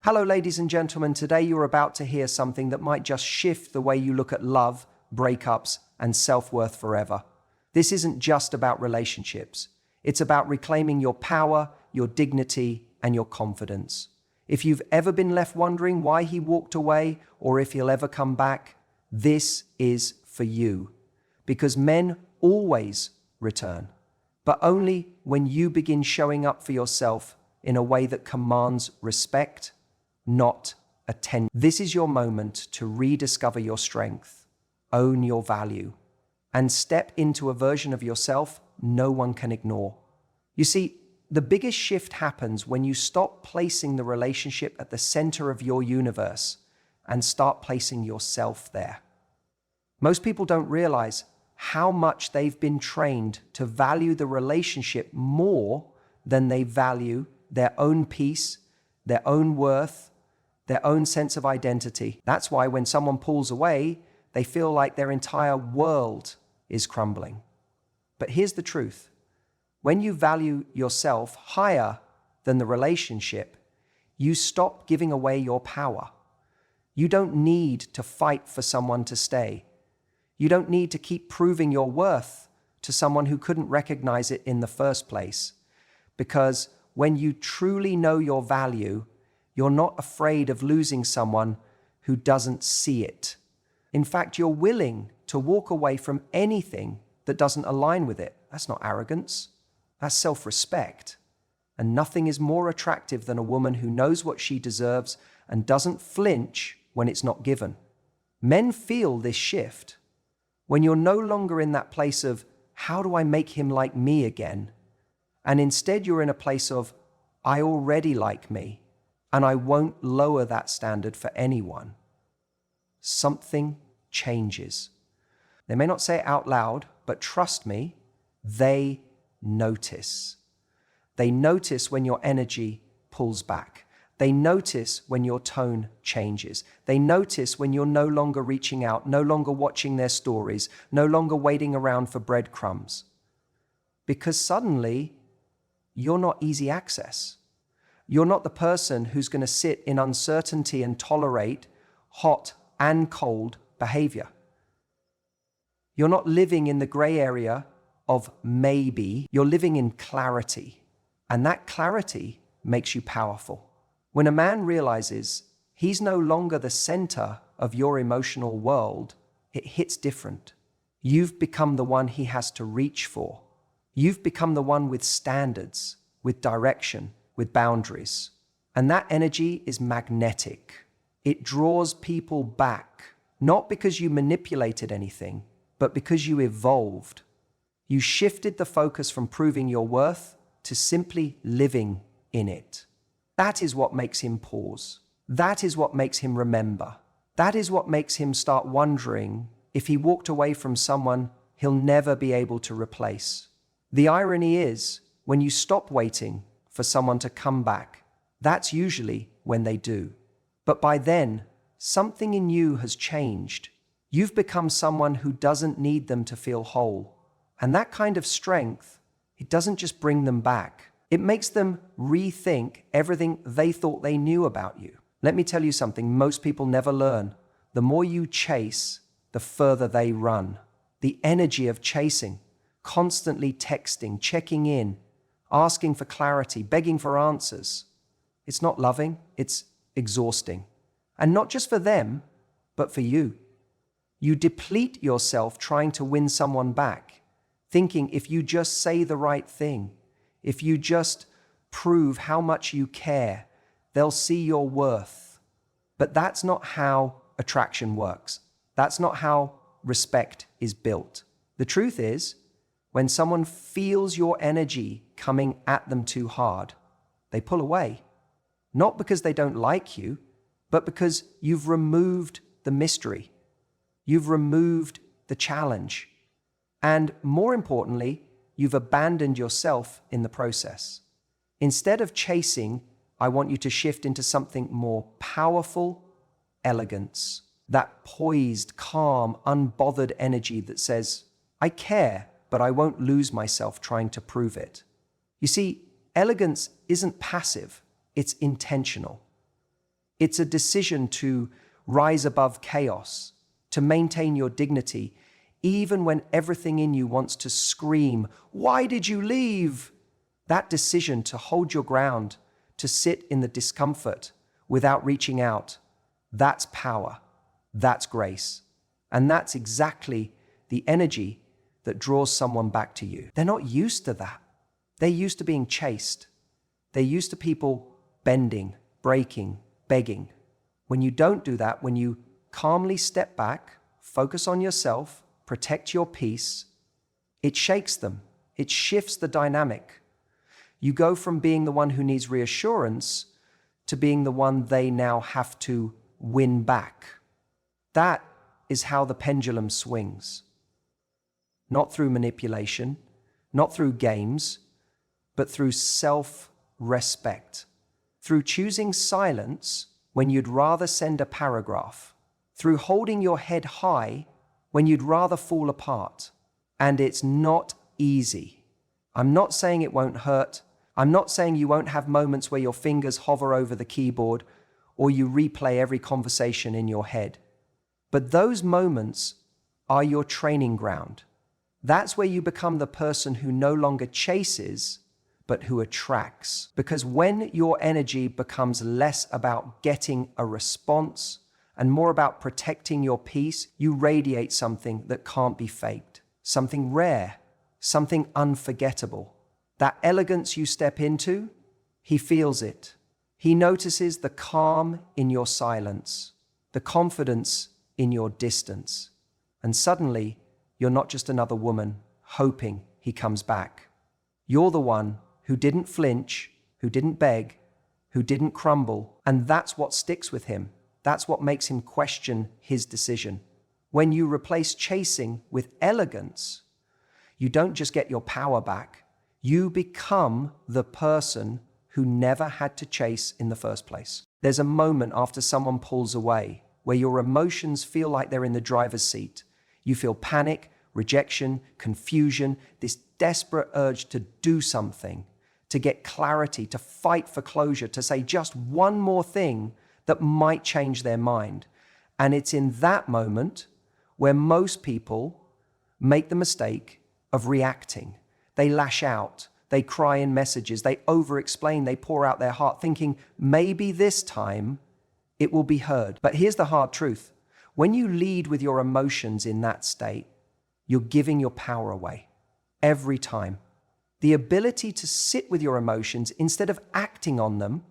Hello, ladies and gentlemen. Today you're about to hear something that might just shift the way you look at love, breakups, and self-worth forever. This isn't just about relationships. It's about reclaiming your power, your dignity, and your confidence. If you've ever been left wondering why he walked away or if he'll ever come back, this is for you. Because men always return, but only when you begin showing up for yourself in a way that commands respect, not attention. This is your moment to rediscover your strength, own your value, and step into a version of yourself no one can ignore. You see, the biggest shift happens when you stop placing the relationship at the center of your universe and start placing yourself there. Most people don't realize how much they've been trained to value the relationship more than they value their own peace, their own worth, their own sense of identity. That's why when someone pulls away, they feel like their entire world is crumbling. But here's the truth. When you value yourself higher than the relationship, you stop giving away your power. You don't need to fight for someone to stay. You don't need to keep proving your worth to someone who couldn't recognize it in the first place. Because when you truly know your value, you're not afraid of losing someone who doesn't see it. In fact, you're willing to walk away from anything that doesn't align with it. That's not arrogance. That's self-respect. And nothing is more attractive than a woman who knows what she deserves and doesn't flinch when it's not given. Men feel this shift. When you're no longer in that place of, how do I make him like me again? And instead you're in a place of, I already like me, and I won't lower that standard for anyone. Something changes. They may not say it out loud, but trust me, they notice. They notice when your energy pulls back. They notice when your tone changes. They notice when you're no longer reaching out, no longer watching their stories, no longer waiting around for breadcrumbs. Because suddenly, you're not easy access. You're not the person who's going to sit in uncertainty and tolerate hot and cold behavior. You're not living in the gray area of maybe. You're living in clarity. And that clarity makes you powerful. When a man realizes he's no longer the center of your emotional world, it hits different. You've become the one he has to reach for. You've become the one with standards, with direction, with boundaries. And that energy is magnetic. It draws people back, not because you manipulated anything, but because you evolved. You shifted the focus from proving your worth to simply living in it. That is what makes him pause. That is what makes him remember. That is what makes him start wondering if he walked away from someone he'll never be able to replace. The irony is, when you stop waiting for someone to come back, that's usually when they do. But by then, something in you has changed. You've become someone who doesn't need them to feel whole. And that kind of strength, it doesn't just bring them back. It makes them rethink everything they thought they knew about you. Let me tell you something most people never learn. The more you chase, the further they run. The energy of chasing, constantly texting, checking in, asking for clarity, begging for answers. It's not loving, it's exhausting. And not just for them, but for you. You deplete yourself trying to win someone back, thinking if you just say the right thing, if you just prove how much you care, they'll see your worth. But that's not how attraction works. That's not how respect is built. The truth is, when someone feels your energy coming at them too hard, they pull away. Not because they don't like you, but because you've removed the mystery. You've removed the challenge. And more importantly, you've abandoned yourself in the process. Instead of chasing, I want you to shift into something more powerful, elegance. That poised, calm, unbothered energy that says, I care, but I won't lose myself trying to prove it. You see, elegance isn't passive, it's intentional. It's a decision to rise above chaos, to maintain your dignity, even when everything in you wants to scream, "Why did you leave?" That decision to hold your ground, to sit in the discomfort without reaching out, that's power, that's grace. And that's exactly the energy that draws someone back to you. They're not used to that. They're used to being chased. They're used to people bending, breaking, begging. When you don't do that, when you calmly step back, focus on yourself, protect your peace, it shakes them. It shifts the dynamic. You go from being the one who needs reassurance to being the one they now have to win back. That is how the pendulum swings. Not through manipulation, not through games, but through self-respect. Through choosing silence when you'd rather send a paragraph. Through holding your head high when you'd rather fall apart. And it's not easy. I'm not saying it won't hurt. I'm not saying you won't have moments where your fingers hover over the keyboard or you replay every conversation in your head. But those moments are your training ground. That's where you become the person who no longer chases, but who attracts. Because when your energy becomes less about getting a response and more about protecting your peace, you radiate something that can't be faked, something rare, something unforgettable. That elegance you step into, he feels it. He notices the calm in your silence, the confidence in your distance. And suddenly, you're not just another woman hoping he comes back. You're the one who didn't flinch, who didn't beg, who didn't crumble. And that's what sticks with him. That's what makes him question his decision. When you replace chasing with elegance, you don't just get your power back. You become the person who never had to chase in the first place. There's a moment after someone pulls away where your emotions feel like they're in the driver's seat. You feel panic, rejection, confusion, this desperate urge to do something, to get clarity, to fight for closure, to say just one more thing that might change their mind. And it's in that moment where most people make the mistake of reacting. They lash out, they cry in messages, they over-explain, they pour out their heart, thinking maybe this time it will be heard. But here's the hard truth. When you lead with your emotions in that state, you're giving your power away. Every time. The ability to sit with your emotions instead of acting on them,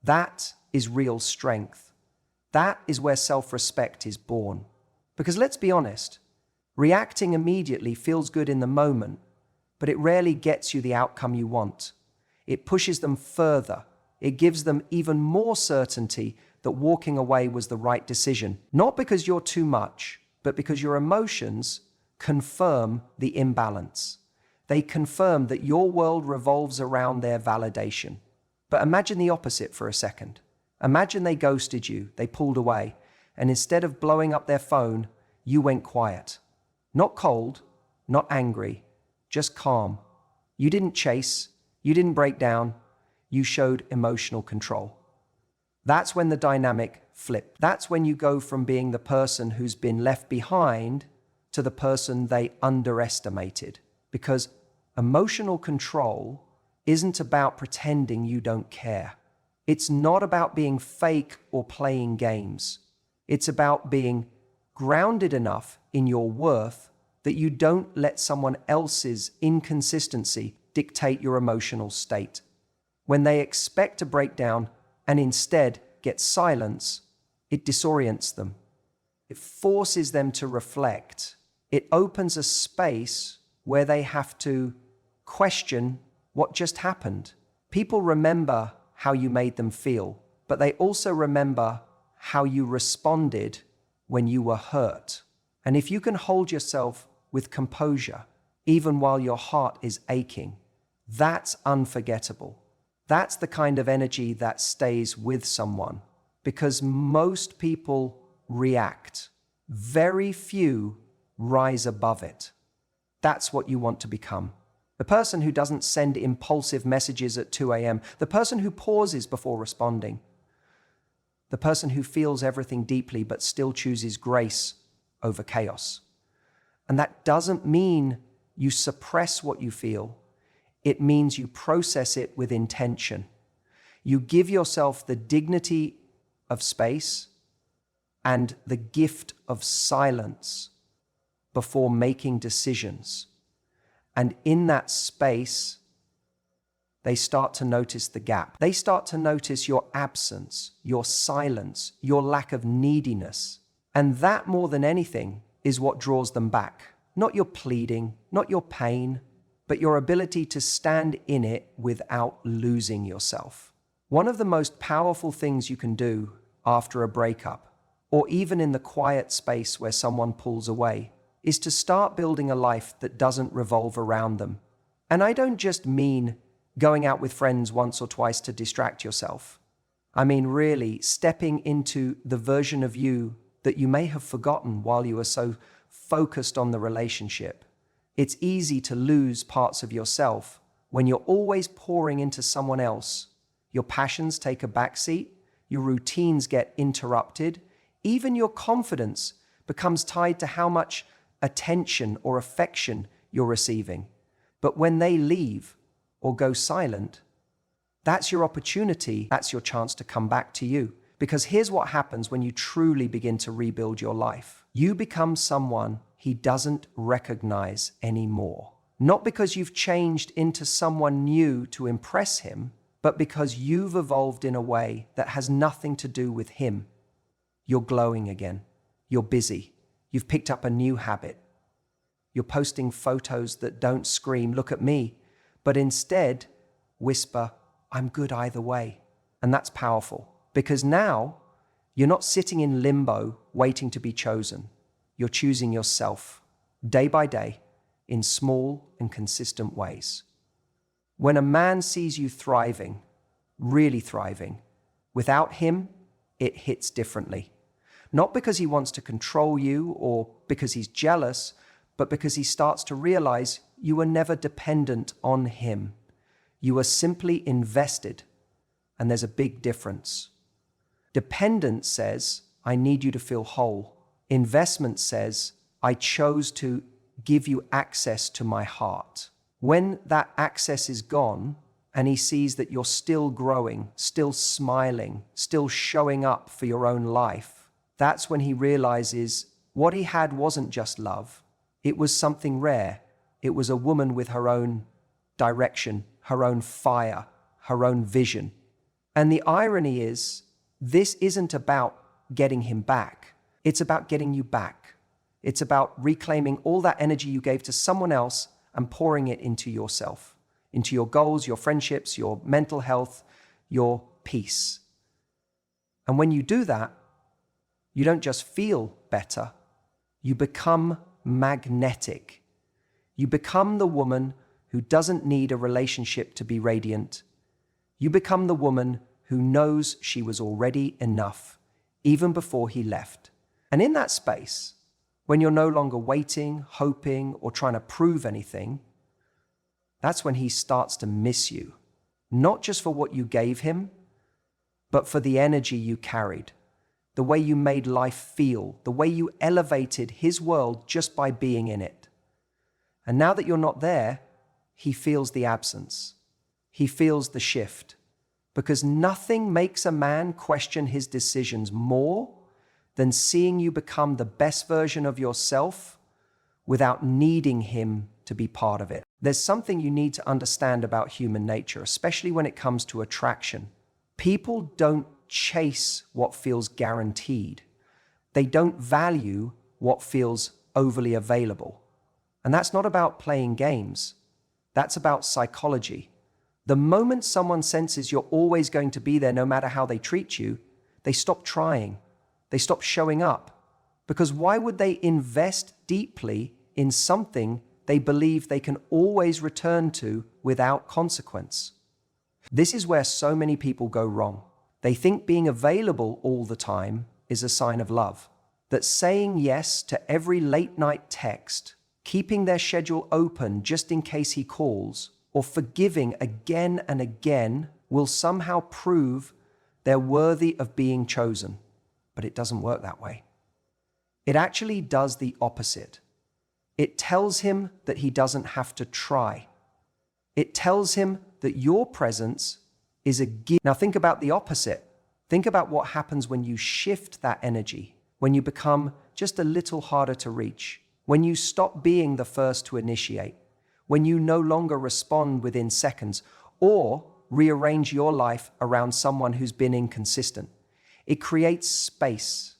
that is real strength. That is where self-respect is born. Because let's be honest, reacting immediately feels good in the moment, but it rarely gets you the outcome you want. It pushes them further. It gives them even more certainty that walking away was the right decision. Not because you're too much, but because your emotions confirm the imbalance. They confirm that your world revolves around their validation. But imagine the opposite for a second. Imagine they ghosted you, they pulled away, and instead of blowing up their phone, you went quiet. Not cold, not angry, just calm. You didn't chase, you didn't break down, you showed emotional control. That's when the dynamic flipped. That's when you go from being the person who's been left behind to the person they underestimated. Because emotional control isn't about pretending you don't care. It's not about being fake or playing games. It's about being grounded enough in your worth that you don't let someone else's inconsistency dictate your emotional state. When they expect to break down and instead get silence, it disorients them. It forces them to reflect. It opens a space where they have to question what just happened. People remember how you made them feel, but they also remember how you responded when you were hurt. And if you can hold yourself with composure, even while your heart is aching, that's unforgettable. That's the kind of energy that stays with someone, because most people react. Very few rise above it. That's what you want to become. The person who doesn't send impulsive messages at 2 a.m., the person who pauses before responding, the person who feels everything deeply but still chooses grace over chaos. And that doesn't mean you suppress what you feel. It means you process it with intention. You give yourself the dignity of space and the gift of silence before making decisions. And in that space, they start to notice the gap. They start to notice your absence, your silence, your lack of neediness. And that, more than anything, is what draws them back. Not your pleading, not your pain, but your ability to stand in it without losing yourself. One of the most powerful things you can do after a breakup, or even in the quiet space where someone pulls away, is to start building a life that doesn't revolve around them. And I don't just mean going out with friends once or twice to distract yourself. I mean really stepping into the version of you that you may have forgotten while you were so focused on the relationship. It's easy to lose parts of yourself when you're always pouring into someone else. Your passions take a backseat, your routines get interrupted, even your confidence becomes tied to how much attention or affection you're receiving. But when they leave or go silent, that's your opportunity, that's your chance to come back to you. Because here's what happens when you truly begin to rebuild your life. You become someone he doesn't recognize anymore. Not because you've changed into someone new to impress him, but because you've evolved in a way that has nothing to do with him. You're glowing again. You're busy. You've picked up a new habit. You're posting photos that don't scream, "Look at me," but instead whisper, "I'm good either way." And that's powerful because now you're not sitting in limbo waiting to be chosen. You're choosing yourself day by day in small and consistent ways. When a man sees you thriving, really thriving, without him, it hits differently. Not because he wants to control you or because he's jealous, but because he starts to realize you were never dependent on him. You were simply invested, and there's a big difference. Dependence says, "I need you to feel whole." Investment says, "I chose to give you access to my heart." When that access is gone, and he sees that you're still growing, still smiling, still showing up for your own life, that's when he realizes what he had wasn't just love. It was something rare. It was a woman with her own direction, her own fire, her own vision. And the irony is, this isn't about getting him back. It's about getting you back. It's about reclaiming all that energy you gave to someone else and pouring it into yourself, into your goals, your friendships, your mental health, your peace. And when you do that, you don't just feel better, you become magnetic. You become the woman who doesn't need a relationship to be radiant. You become the woman who knows she was already enough, even before he left. And in that space, when you're no longer waiting, hoping, or trying to prove anything, that's when he starts to miss you. Not just for what you gave him, but for the energy you carried, the way you made life feel, the way you elevated his world just by being in it. And now that you're not there, he feels the absence. He feels the shift. Because nothing makes a man question his decisions more than seeing you become the best version of yourself without needing him to be part of it. There's something you need to understand about human nature, especially when it comes to attraction. People don't chase what feels guaranteed. They don't value what feels overly available. And that's not about playing games. That's about psychology. The moment someone senses you're always going to be there no matter how they treat you, they stop trying. They stop showing up. Because why would they invest deeply in something they believe they can always return to without consequence? This is where so many people go wrong. They think being available all the time is a sign of love. That saying yes to every late night text, keeping their schedule open just in case he calls, or forgiving again and again will somehow prove They're worthy of being chosen. But it doesn't work that way. It actually does the opposite. It tells him that he doesn't have to try. It tells him that your presence is a gift. Now think about the opposite. Think about what happens when you shift that energy, when you become just a little harder to reach, when you stop being the first to initiate, when you no longer respond within seconds, or rearrange your life around someone who's been inconsistent. It creates space.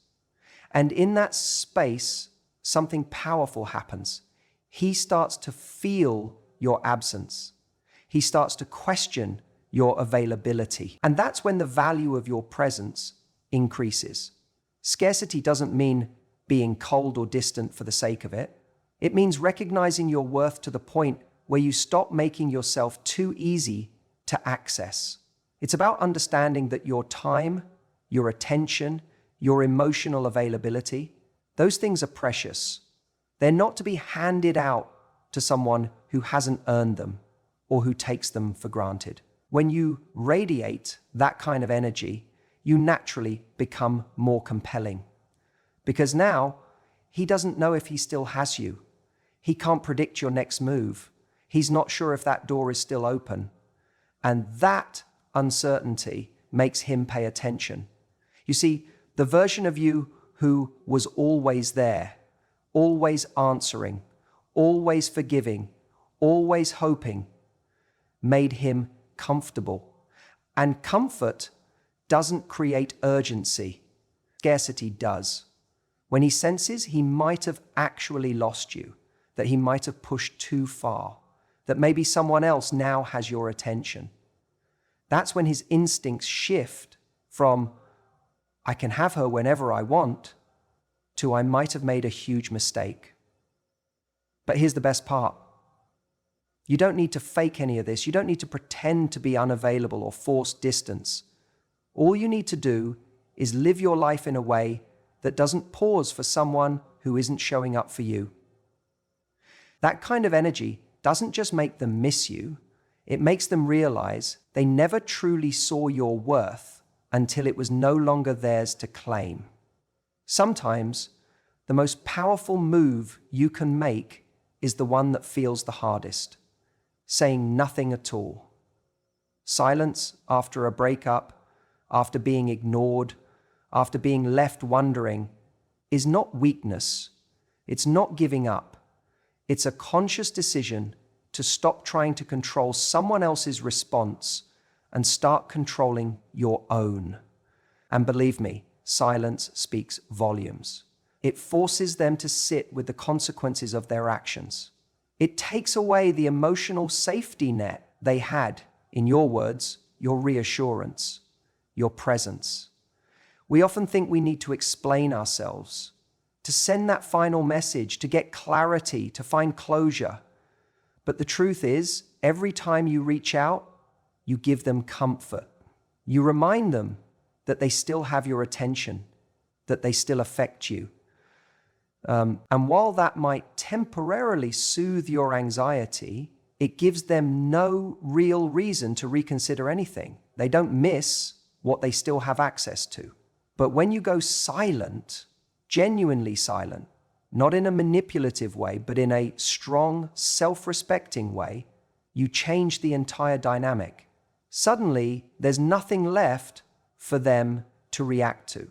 And in that space, something powerful happens. He starts to feel your absence. He starts to question your availability. And that's when the value of your presence increases. Scarcity doesn't mean being cold or distant for the sake of it. It means recognizing your worth to the point where you stop making yourself too easy to access. It's about understanding that your time, your attention, your emotional availability, those things are precious. They're not to be handed out to someone who hasn't earned them or who takes them for granted. When you radiate that kind of energy, you naturally become more compelling. Because now, he doesn't know if he still has you. He can't predict your next move. He's not sure if that door is still open. And that uncertainty makes him pay attention. You see, the version of you who was always there, always answering, always forgiving, always hoping, made him comfortable. And comfort doesn't create urgency. Scarcity does. When he senses he might have actually lost you, that he might have pushed too far, that maybe someone else now has your attention, that's when his instincts shift from, I can have her whenever I want, to I might have made a huge mistake. But here's the best part. You don't need to fake any of this. You don't need to pretend to be unavailable or force distance. All you need to do is live your life in a way that doesn't pause for someone who isn't showing up for you. That kind of energy doesn't just make them miss you, it makes them realize they never truly saw your worth until it was no longer theirs to claim. Sometimes, the most powerful move you can make is the one that feels the hardest. Saying nothing at all. Silence after a breakup, after being ignored, after being left wondering, is not weakness. It's not giving up. It's a conscious decision to stop trying to control someone else's response and start controlling your own. And believe me, silence speaks volumes. It forces them to sit with the consequences of their actions. It takes away the emotional safety net they had, in your words, your reassurance, your presence. We often think we need to explain ourselves, to send that final message, to get clarity, to find closure. But the truth is, every time you reach out, you give them comfort. You remind them that they still have your attention, that they still affect you. And while that might temporarily soothe your anxiety, it gives them no real reason to reconsider anything. They don't miss what they still have access to. But when you go silent, genuinely silent, not in a manipulative way, but in a strong, self-respecting way, you change the entire dynamic. Suddenly, there's nothing left for them to react to.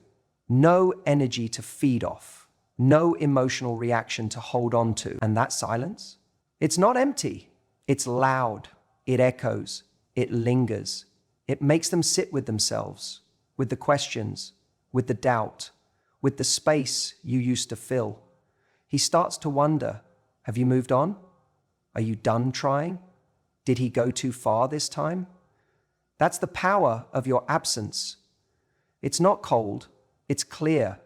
No energy to feed off. No emotional reaction to hold on to. And that silence? It's not empty. It's loud. It echoes. It lingers. It makes them sit with themselves, with the questions, with the doubt, with the space you used to fill. He starts to wonder, have you moved on? Are you done trying? Did he go too far this time? That's the power of your absence. It's not cold, it's clear.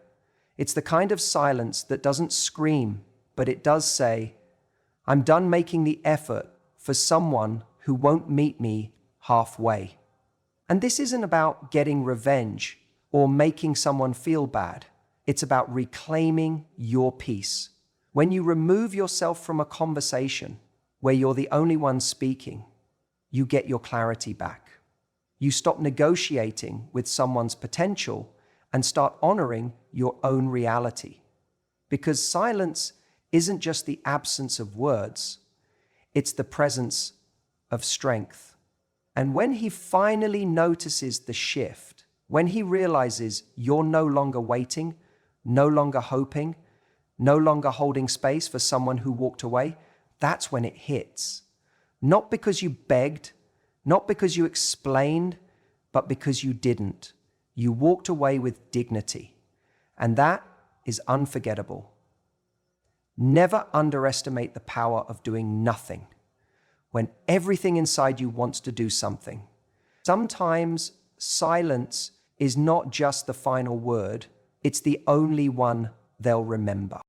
It's the kind of silence that doesn't scream, but it does say, I'm done making the effort for someone who won't meet me halfway. And this isn't about getting revenge or making someone feel bad. It's about reclaiming your peace. When you remove yourself from a conversation where you're the only one speaking, you get your clarity back. You stop negotiating with someone's potential and start honoring your own reality. Because silence isn't just the absence of words, it's the presence of strength. And when he finally notices the shift, when he realizes you're no longer waiting, no longer hoping, no longer holding space for someone who walked away, that's when it hits. Not because you begged, not because you explained, but because you didn't. You walked away with dignity. And that is unforgettable. Never underestimate the power of doing nothing when everything inside you wants to do something. Sometimes silence is not just the final word, it's the only one they'll remember.